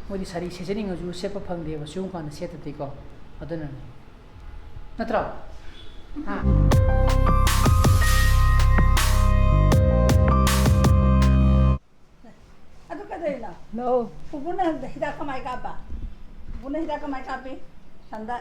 मोदी सारी सेजनिंग जो सेप फंगदे बसुम कान सेतते को अदन नत्रा हां अदु कदैला नो पुपुना हिदा कमाई कापा पुपुना हिदा कमाई कापे संदा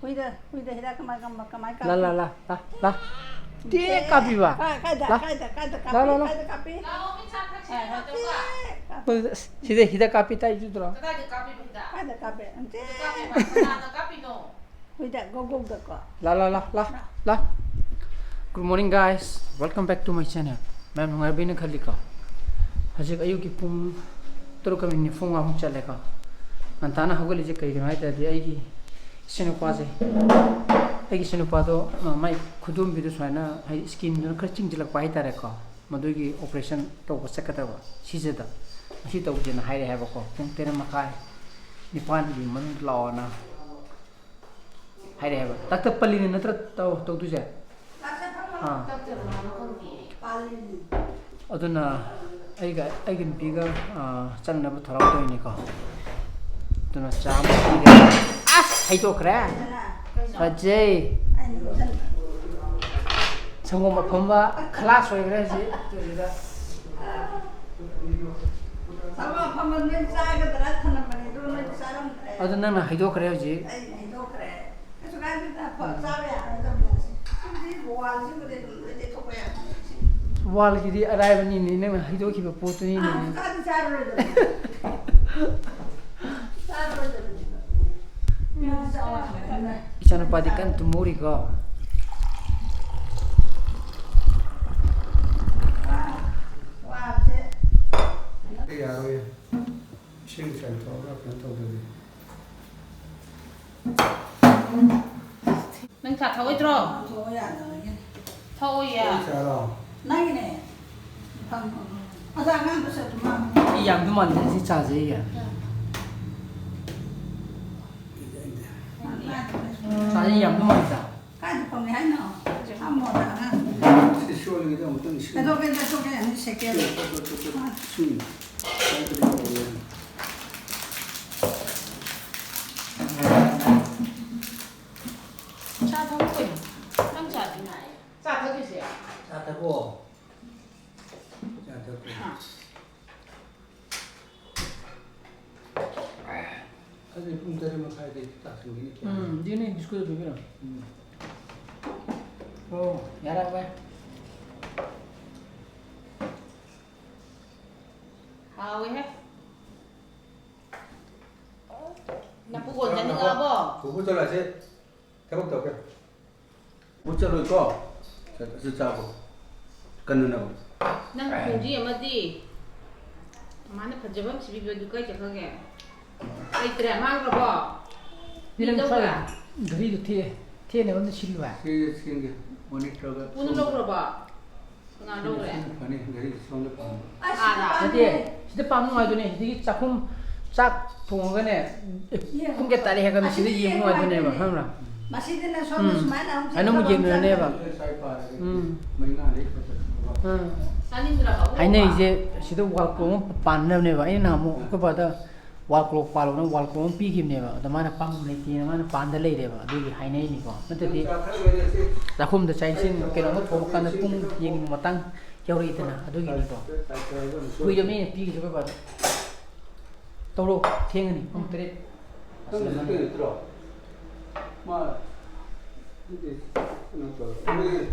कुइदा हिदा कमाई कापे ला ला ला ला ला ते कापी बा कादा कापे सीधे हिदा कापी ताई जुद्रो कादा कापे अंते कापी नो कुइदा गो दको ला ला ला ला ला good morning guys welcome back to my channel मैं मंगरबिन खली का हजिक अयु की पुंग तरुक मिनी फुंग अमुक चले का अंताना हगले जे कई गनो हाइता दे आइगी सिनुपा जे आइगी सिनुपा दो माइ खुदुम बिदु स्वाना हाइ स्किन न खर चिंगजिलक पाइ तारे का मदुगी ऑपरेशन तो सकतबा सिजेदा सी तो जेना हाइरे हैबो को पुंग तेरे मखाय निपान की मन लाओना हाइरे हैबा तक पल्ली ने नत्र तो दुजे हां अदुना अगन पीगा चंगनब थराव तोइने को तुना चाम पीगा अस हाइदोखरे फजै संगो मफमबा क्लास होइग्रे जि तुलिदा sama paman men saga dara thana bani do men saram अदुना ना हाइदोखरे जि हाइदोखरे eso kan ta pa sabe ya di wal ji de to ko ya वाल की अराइव नी नी ने हाइदो की पोत नी नी का चार रो इचन पादी कन तुमोरी को वाह जे यारो ये शिंग चल तो अपना तो दे nang cha thoi tro to ya na ye thoi ya चलो nai ne phang ada ngang to sa ma 이 양도 많네 진짜 제야 자기 양도 많다 ka ji phang hai na ha mo da na show लगे तो मतलब show to ke ni se ke soon cha thoi ko nang cha di nai cha thoi ki se 자다고 जाता को अरे तुम तेरे में खाए दे ताकि नहीं क्या दिने बिस्कुट दो बिना ओ यार अब ha we he na pu gon jan nga bo 부부 잘라지 대박 더 게. 못 잘로 이거 저 자고 끊는다고. nang khung ji ama di mana phajabam sibi be du kai cha khage ai tre mang ro bo 니는 사 그리도 티에 내가 실이 와 그 생게 모니터가 un lo ro ba nga lo re 아니 내리 손을 봐. 근데 시대 밤 와도네 이게 작품 짝 봉어가네 풍게 딸이 해가는 시대 이용 와도네 봐 하나 masih de na so na smana 아니 뭐 얘기는 해 봐. महिना ले sanin dra ba 아니 이제 시대 walko 반네네 봐 이나 뭐 그보다 walko 팔로는 walko 비기네 봐 나만의 빵 내티 나만의 반대 레이래 봐 되게 하이네니 거 근데 작품도 차이신 그런 거 보고가는 뿡 얘기 못당 겨울에 있잖아 아두기니 거 그 점이 비기 좀 봐. 또로 탱이니 뽕들이 그 들어. 마 이게 또 우리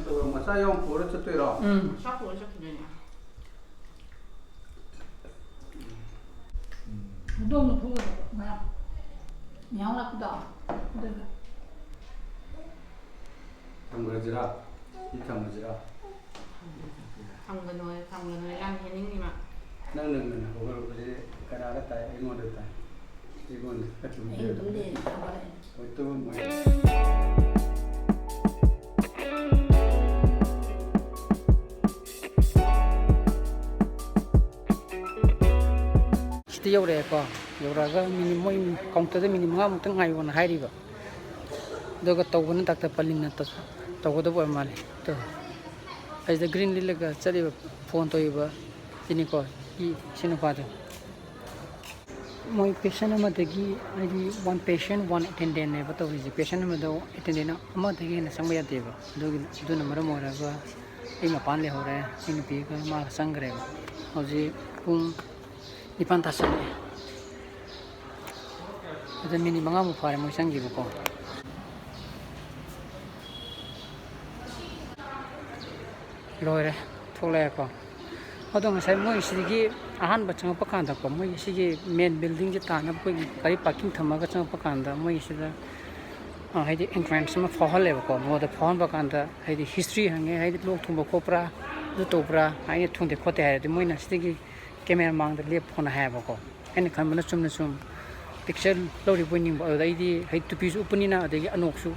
또 마사용 보러 쳤더라. sha ko sha ki ne udon phu ma nyang la ku da 담그지라. 이 담그지라. thang ga noi lang he ning ni ma 나는 그걸 그래 가라다 이거를 다. 이건 같은 ai dum de ka ba 또 뭐. 시대 요래 거 요라가 미니 모임 카운터데 미니 mga 묵당 ngayon 하이리바 너가 떠고는 닥터 빨리는 떠고도 볼 말이 또 as the green lily ga chali phone to iba tini ko I sinu pa moi patient amadagi adi one patient one attendant ne bato ri patient amado attendant amadagi na sangya deba do na mara mora ba ai ma pan le hore in pi ka ma sangre ba hoji pung ipan tasane ada mini manga mu fare mo sangi ba ko loire thole ko adong sai moi sigi ahan ba chang pakan da ko moi sigi main building ji ta na ko kari parking thama ga chang pakan da moi sida haidi entrance ma phahale ko mo da phon pakan da haidi history hange haidi lok thum ba kopra du topra haidi thung de khote ha de moi na sigi camera mang da lep phone ha ba ko en khan bana chum na chum picture lo ri boning ba dai di hai tu pi upani na de anok su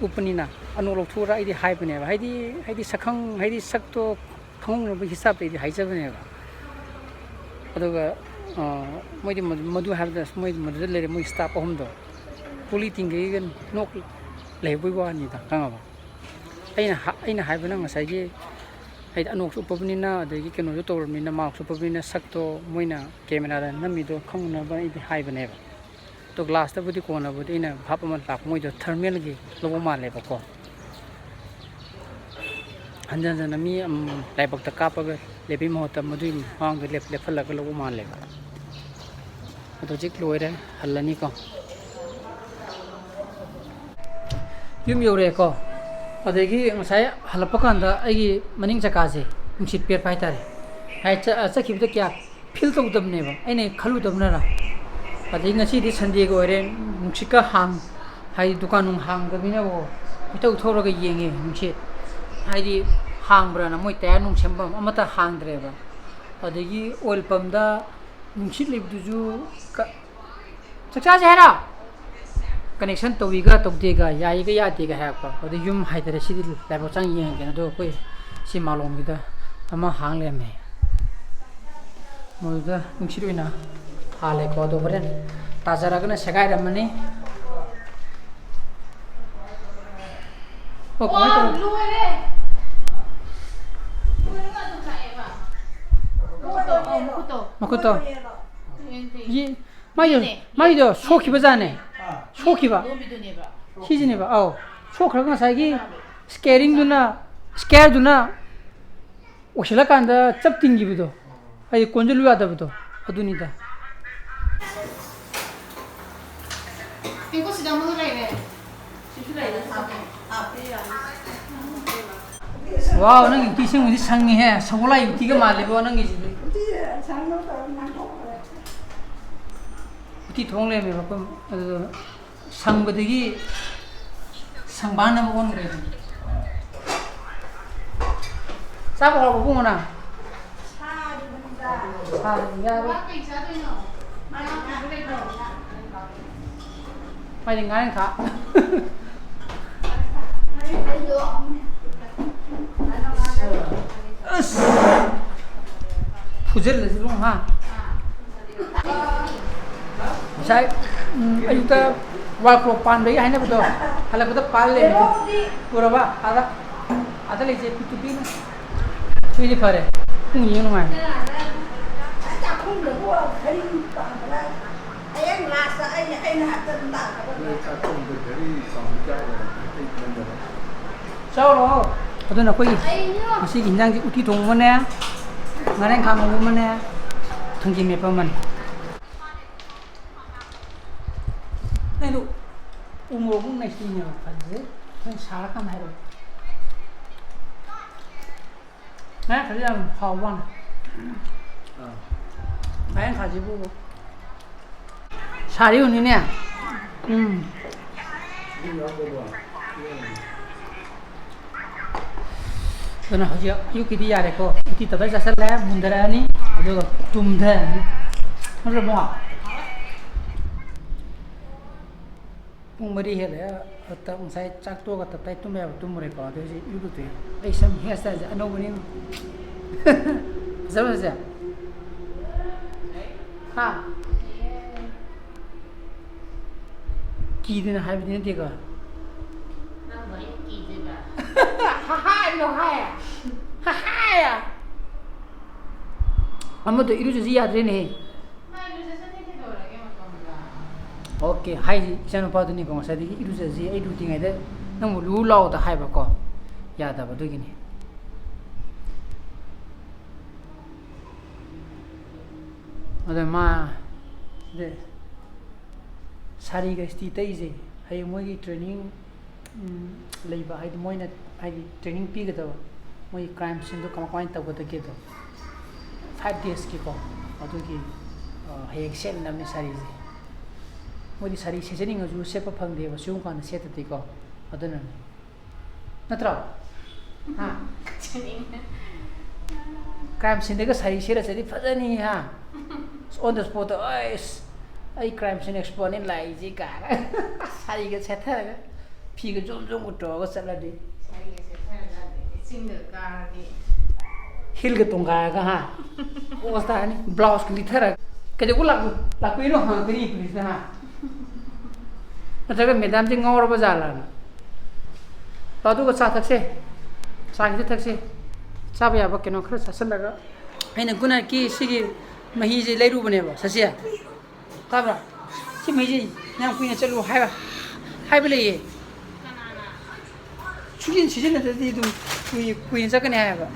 upani na anok lok thura haidi hai bane ba haidi sakhang haidi sak to khong no hisab de hai jabane ba aduga moi madu have the moi madu le moi staff hom do poli tingai gan nok le boi wa ni da kanga ba aina hai bana ngasai gi hai anok su popni na de gi keno to mi na mak su popni na sak to moina camera da nami do khong na ba i hai bane ba to glass ta budi ko na budi ina bhap man lak moi do thermal gi lobo ma le ba ko anjan jan mi lai bak ta ka pa ga lebi mo ta madu hang ga lep phal ga lobo ma le to jik loi re halani ko yum yore ko adegi ngasai halapa kan da ai maning chaka je mchit per pai tare hai cha khib da kya feel to dam ne ba ai ne khalu dam na ra adegi ngasi di sunday go re mchika hang hai dukan hang da bina bo ito thoro ga yenge mchit hai di hang bra na moi ta nung chembam amata hang dre ba adegi oil pump da mchit lib du ju cha ja ra connection touwi ga tokde ga yai ga ya de ga ha pa adu yum haidare si la ba chang yeng ga do koi si malom gi da ama hang le me mo da nungsiru ina hale ko do bren tajara ga na segai ramani o ko to luere ga to sai ba makoto yi mayo shoki ba jane shoki ba 시즌에 봐. 아우. 쇼 그런 거 사기 스케링 누나 스케어 누나 오실라 간다 짭띵 기부도. 아이 꼰절루 하다부도. 어두니다. 이거 시장 먹으라 이래. 와우, 너 기생 어디 상해. 서골라 이티가 말리고 너 기지. 우티 동네에 봐. 상부들이 상반을 먹은 그래. 싸고 보구나. 빨리 가는 가. 부절을 지금 하. 자, 이따 Wakro पान रही है ना बतो हालांकि बतो पाल ले पूरा बा आधा ले जे पिटू पी ना चुई फरे कुंगी नु my sao rồi tôi nói quay sĩ kinh doanh uti thùng mình nè ngày nay khám mình nè thằng gì mệt mình này đủ umur pun naik sini apa je, kan salah kan hero. Nah kerja hawan, main kaji bu, sari ini ni ya, तो ना हो जाए you किती यार को किती तबे जैसा ले मुंडरा नहीं जो तुम थे मतलब वो pung mari hele ta ung sai chak to ga ta tai tum ya tum re ko de ji yu tu ai sam he sa ja no bani zama za ha ki din hai bin de ga na mai ki de ba ha no ha ya ha amma to iru ji ya de ne mai lu se ne de ora ke ma ko 오케이 하이 이자는 봐도니 거 사디 이루자지 이 루팅에데 너무 루라오다 하이바고 야다 봐도기니 어데마 네 사리가 스티테이제 하이 모기 트레이닝 레이바 하이 모이나 하이 트레이닝 피거도 모이 크라임 신도 그만 타고도게도 5 days 기고 어두기 하이 셀 남이 사리제 모디 사리 세제닝 아주 세파 팡데바 수용관에 세트디고 어드는 나트라 아 크라임 신데가 사리 세라세디 파자니 하 on the spot ai crime scene exponent laiji ka sari ga setha phi ga jom jom to ga saladi sari ga setha ga sing de ka ni hil ga tonga ga ha o sta ni blouse ki thara ka je ulak lakui no ha kri please ha ataga madam ji ngor ba jala na tadu ga sa thakse sa gi thakse sa ba ya ba keno khara sa salaga aina guna ki sigi mahi je leiru bane ba sasia tabra si mahi je nyam kuina chalu hai ba le chuyin chijin na di du kuin sa kane hai ba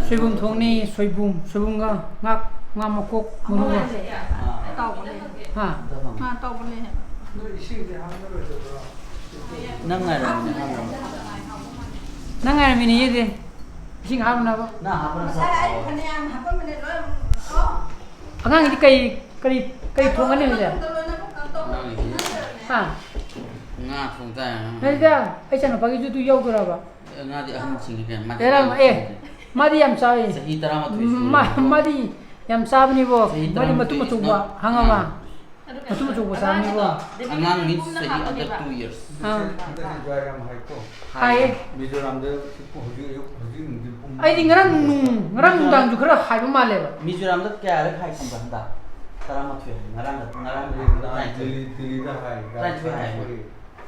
soibum thongni soibum ga ngak makok muru ba tàu bún lên ha tàu bún lên nangai mini yede sing ham na ba angang idi kai thong ani le ha nga phong ta nei da ai chan ba gi ju tu yau kara ba nga di aham sing ke ma era madi yam sai sahi tara ma madi yam sabni bo madi matu ba hangama matu ba sabni bo angang means sahi under 2 years hai 미조람데 호주 ai di ngarang dang ju khara hai ba male ba mizoram da kya ra khai khamba handa tara ma thwe ngarang Delhi दा हाय राजस्थान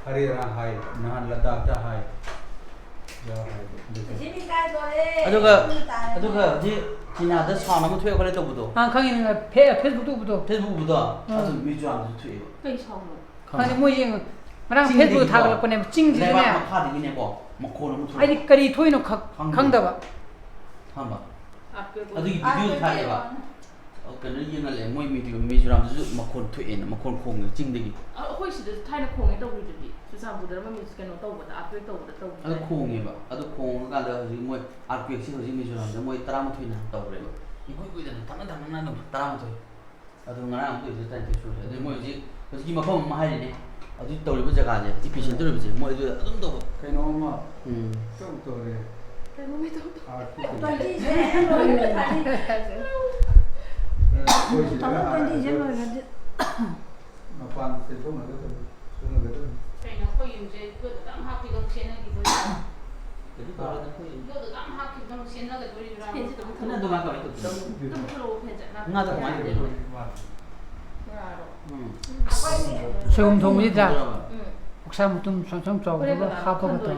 हरियाणा हाय नान लद्दाख दा हाय aduga ji china da sauna ma thwe khale to budo ang khangin facebook tu budo facebook budo adu mizoram da thwe kai song lo ani mo yeng ngarang facebook thag la kone ching ji ne ne ma kha di ne ko ma ko no thwe ai di kari thoino khang da ba hamba ape ko adu video tha le ba kana yena le moi mizoram da ma ko thwe en ma ko khong ching de gi hoi si de thai na khong e to ri de su sa bu de ma mi sken no to bu da ape to bu da to adu khong e ba adu khong ga da ji moi arpek si hoji mizoram da moi 30 thwe na to re ba ikui da tama na no 30 thwe adu ngara am to ji ta su adu moi ji hoji ma khom ma hai ne adu to ri ba jaga je ti patient to ri ba je moi adu adum to 그놈아 좀 더래 kai mo me to 마판 세통 나도 수능 나도 kai na khoi yu je ko da am ha ki dong chen na ki bo jadi kalau ada koi ko da am ha ki dong chen na ga do ri ra kana do ma ka itu tum pro phe ja na nga da ma de ra ro soum thong ji da ừ oksa mutum sang chaw ba ha pa ba ta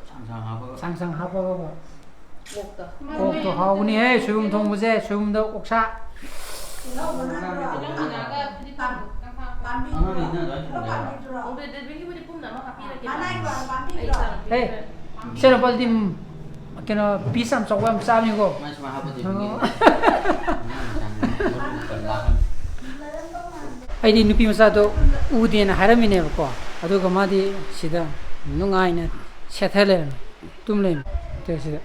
상상 하고 sang ha pa ba bột da ok to ha ni he soum thong bu je soum da oksa trong nhà ga đi tạm căng thẳng 하나는 있는 거 아니야? ông về đến với cái bún nào mà cà phê là cái he sero pal dim kena pisam sawam sam ni go Mas mahal betul ni. ai di nupi masa to udien harami ne ko adu ga madi sida nungai na sethale tumle te sida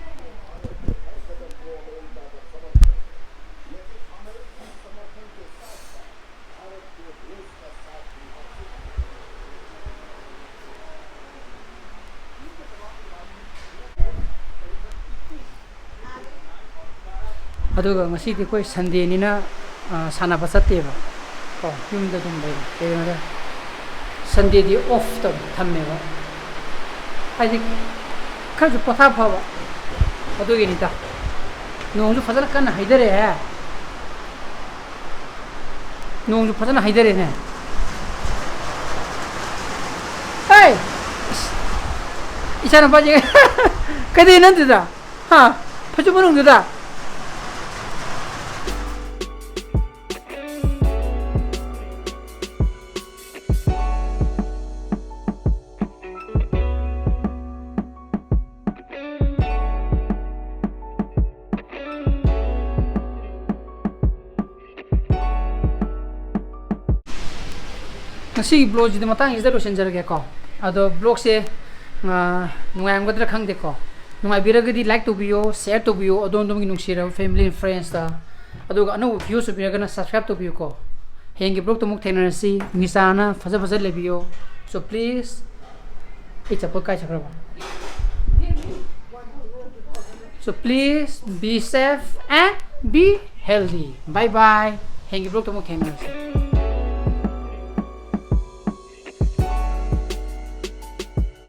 aduga ngasi di koi sunday ni na sana ba satte ba ko yum da dum bai e na sunday di off to thamme ba ai di ka ju patha pha ba adugi ni ta nong ju phajana kan haidare hai nong ju phajana haidare ne ai isana ba je kadi nan da ha phaju bunung da ngasi blog ji matang is da ro senjar ge ko ado blog se nungayam gadra khang de ko nungai biragadi like to bio share to bio adon dom gi nungsira family and friends da ado ga no views to bio gana subscribe to bio ko hengi blog to muk thena si ngisana faza faza le bio so please it's a podcast chakra so please be safe and be healthy bye bye hengi blog to muk thena